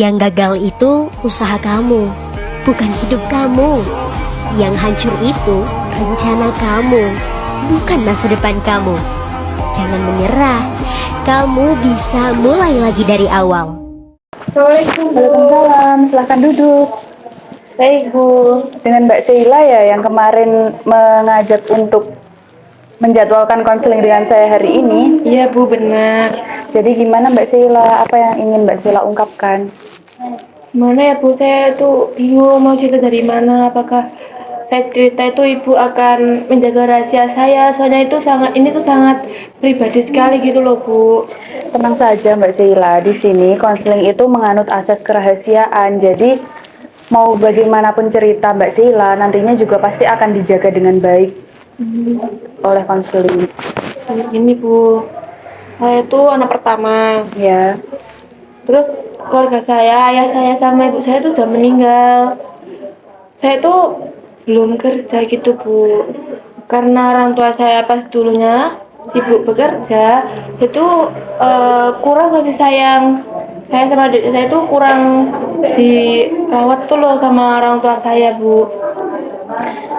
Yang gagal itu usaha kamu, bukan hidup kamu. Yang hancur itu rencana kamu, bukan masa depan kamu. Jangan menyerah, kamu bisa mulai lagi dari awal. Assalamualaikum. Waalaikumsalam. Silahkan duduk. Baik Bu, dengan Mbak Sheila ya yang kemarin mengajak untuk menjadwalkan konseling dengan saya hari ini. Iya Bu, benar. Jadi gimana Mbak Sheila? Apa yang ingin Mbak Sheila ungkapkan? Mana ya Bu, saya tuh bingung mau cerita dari mana. Apakah saya cerita itu Ibu akan menjaga rahasia saya? Soalnya ini tuh sangat pribadi sekali gitu loh Bu. Tenang saja Mbak Sheila, di sini konseling itu menganut asas kerahasiaan. Jadi mau bagaimanapun cerita Mbak Sheila, nantinya juga pasti akan dijaga dengan baik oleh konseling. Ini Bu, saya tuh anak pertama. Ya, Terus keluarga saya, ayah saya sama ibu saya tuh sudah meninggal. Saya tuh belum kerja gitu Bu, karena orang tua saya pas dulunya sibuk bekerja itu kurang kasih sayang. Saya sama adik saya tuh kurang dirawat tuh loh sama orang tua saya Bu.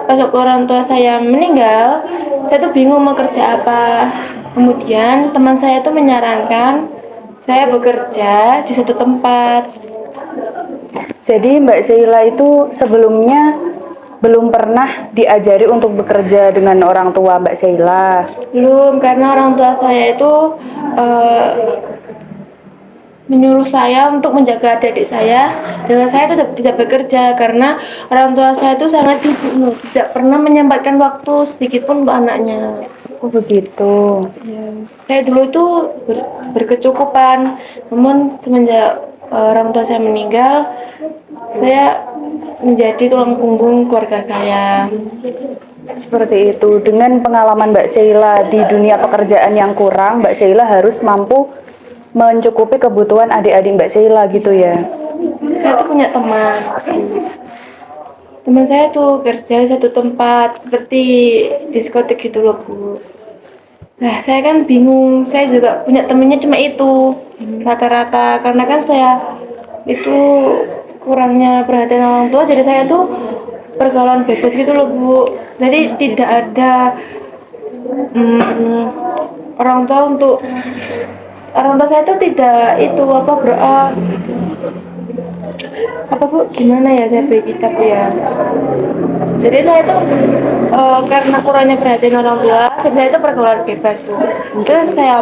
Pas waktu orang tua saya meninggal, saya tuh bingung mau kerja apa. Kemudian teman saya tuh menyarankan saya bekerja di satu tempat. jadi Mbak Sheila itu sebelumnya belum pernah diajari untuk bekerja dengan orang tua Mbak Sheila. Belum, karena orang tua saya itu eh, menyuruh saya untuk menjaga adik-adik saya, dengan saya itu tidak bekerja karena orang tua saya itu sangat sibuk, tidak pernah menyempatkan waktu sedikit pun untuk anaknya. Oh begitu. Ya. Saya dulu itu berkecukupan, namun semenjak orang tua saya meninggal, saya menjadi tulang punggung keluarga saya. Seperti itu. Dengan pengalaman Mbak Sheila di dunia pekerjaan yang kurang, Mbak Sheila harus mampu mencukupi kebutuhan adik-adik Mbak Sheila gitu ya. Saya tuh punya teman saya tuh kerja di satu tempat seperti diskotik gitu loh Bu. Nah saya kan bingung, saya juga punya temennya cuma itu rata-rata, karena kan saya itu kurangnya perhatian orang tua, jadi saya tuh pergaulan bebas gitu loh Bu. Jadi tidak ada mm, orang tua untuk orang tua saya tuh tidak itu apa Bu, gimana ya saya bercerita Bu ya. Jadi saya tuh karena kurangnya perhatian orang tua, saya itu pergaulan bebas tuh. Terus saya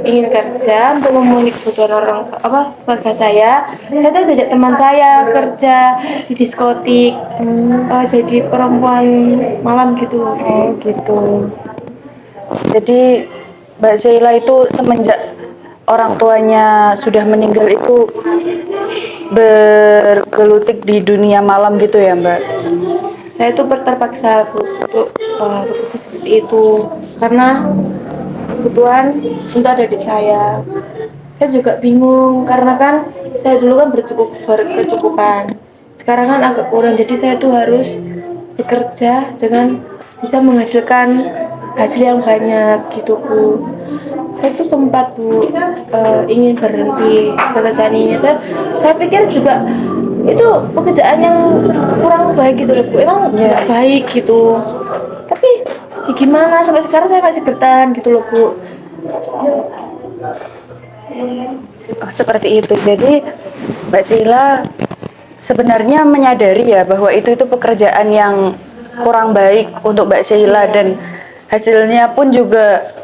ingin kerja untuk memenuhi kebutuhan keluarga saya. Saya tuh ajak teman saya kerja di diskotik, jadi perempuan malam gitu loh. Oh gitu. Jadi Mbak Sheila itu semenjak orang tuanya sudah meninggal itu bergelutik di dunia malam gitu ya Mbak? Saya tuh terpaksa untuk bekerja seperti itu karena kebutuhan untuk ada di saya. Saya juga bingung karena kan saya dulu kan berkecukupan. Sekarang kan agak kurang, jadi saya tuh harus bekerja dengan bisa menghasilkan hasil yang banyak gitu Bu. Saya tuh sempat Bu ingin berhenti pekerjaan ini, tapi saya pikir juga itu pekerjaan yang kurang baik gitu loh Bu, emang nggak baik gitu, tapi ya gimana, sampai sekarang saya masih bertahan gitu loh Bu. Oh, seperti itu. Jadi Mbak Sheila sebenarnya menyadari ya bahwa itu pekerjaan yang kurang baik untuk Mbak Sheila dan hasilnya pun juga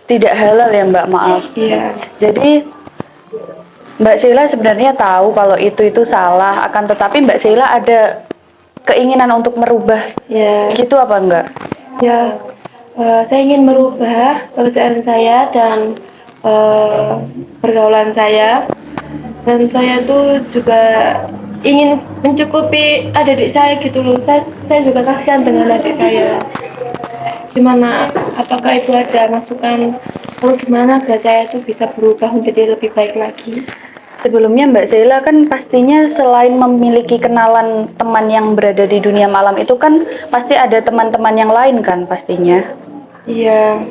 tidak halal ya Mbak, maaf. Iya. Jadi Mbak Sheila sebenarnya tahu kalau itu salah, akan tetapi Mbak Sheila ada keinginan untuk merubah Ya, gitu apa enggak? ya, saya ingin merubah pekerjaan saya dan pergaulan saya, dan saya tuh juga ingin mencukupi adik saya gitu loh. Saya juga kasihan dengan adik saya. Gimana? Apakah Ibu ada masukan? Kalau gimana agar saya tuh bisa berubah menjadi lebih baik lagi? Sebelumnya Mbak Sheila kan pastinya selain memiliki kenalan teman yang berada di dunia malam itu kan pasti ada teman-teman yang lain kan pastinya. Iya.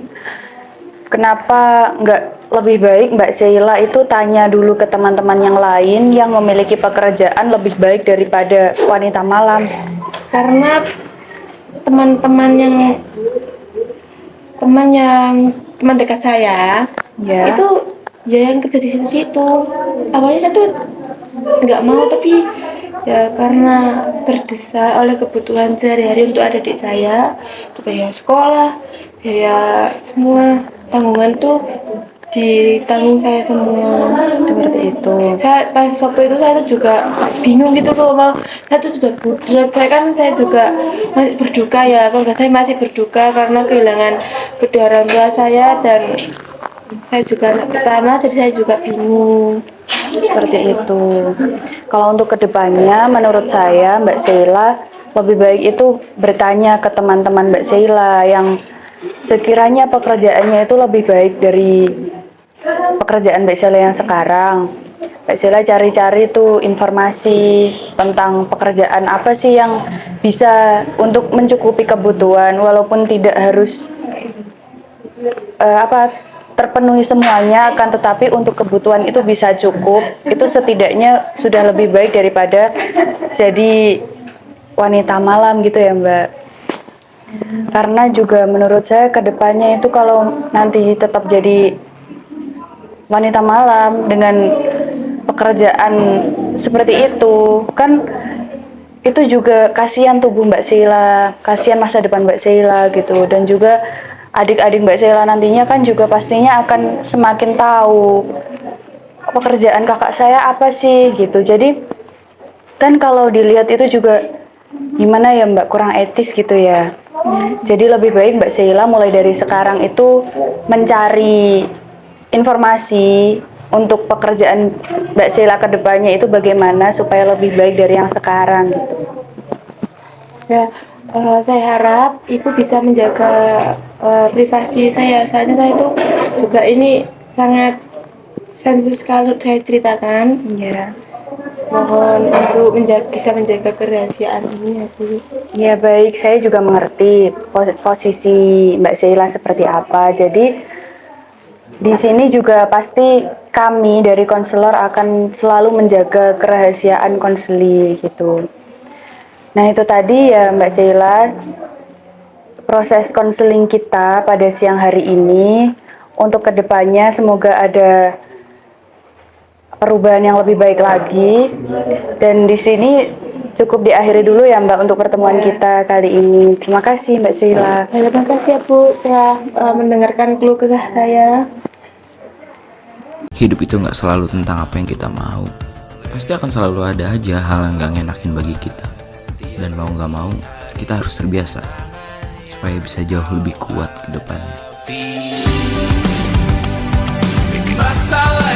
Kenapa nggak lebih baik Mbak Sheila itu tanya dulu ke teman-teman yang lain yang memiliki pekerjaan lebih baik daripada wanita malam. Karena teman-teman yang teman dekat saya Ya. itu ya yang kerja di situ-situ. Awalnya saya tuh nggak mau, tapi ya karena terdesak oleh kebutuhan sehari-hari untuk adik saya, biaya sekolah, biaya semua tanggungan tuh ditanggung saya semua. Seperti itu. Saya pas waktu itu saya tuh juga bingung gitu loh, saya tuh sudah budek, saya juga masih berduka ya, keluarga saya masih berduka karena kehilangan kedua orang tua saya, dan saya juga anak pertama, jadi saya juga bingung. Seperti itu. Kalau untuk kedepannya, menurut saya Mbak Sheila lebih baik itu bertanya ke teman-teman Mbak Sheila yang sekiranya pekerjaannya itu lebih baik dari pekerjaan Mbak Sheila yang sekarang. Mbak Sheila cari-cari tuh informasi tentang pekerjaan apa sih yang bisa untuk mencukupi kebutuhan walaupun tidak harus terpenuhi semuanya, akan tetapi untuk kebutuhan itu bisa cukup, itu setidaknya sudah lebih baik daripada jadi wanita malam gitu ya Mbak. Karena juga menurut saya kedepannya itu kalau nanti tetap jadi wanita malam dengan pekerjaan seperti itu, kan itu juga kasihan tubuh Mbak Sheila, kasihan masa depan Mbak Sheila gitu, dan juga adik-adik Mbak Sheila nantinya kan juga pastinya akan semakin tahu pekerjaan kakak saya apa sih gitu. Jadi kan kalau dilihat itu juga gimana ya Mbak, kurang etis gitu ya. Jadi lebih baik Mbak Sheila mulai dari sekarang itu mencari informasi untuk pekerjaan Mbak Sheila ke depannya itu bagaimana supaya lebih baik dari yang sekarang gitu. Ya, saya harap ibu bisa menjaga privasi saya, soalnya saya itu juga ini sangat sensitif sekali untuk saya ceritakan. Iya. Mohon untuk bisa menjaga kerahasiaan ini ya Bu. Ya baik, saya juga mengerti posisi Mbak Sheila seperti apa. Jadi di sini juga pasti kami dari konselor akan selalu menjaga kerahasiaan konseli gitu. Nah itu tadi ya Mbak Sheila, proses konseling kita pada siang hari ini. Untuk kedepannya semoga ada perubahan yang lebih baik lagi. Dan di sini cukup diakhiri dulu ya Mbak untuk pertemuan kita kali ini. Terima kasih Mbak Sheila. Terima kasih ya Bu telah mendengarkan keluh kesah saya. Hidup itu gak selalu tentang apa yang kita mau. Pasti akan selalu ada aja hal yang gak ngenakin bagi kita. Dan mau gak mau, kita harus terbiasa supaya bisa jauh lebih kuat ke depannya. Masalah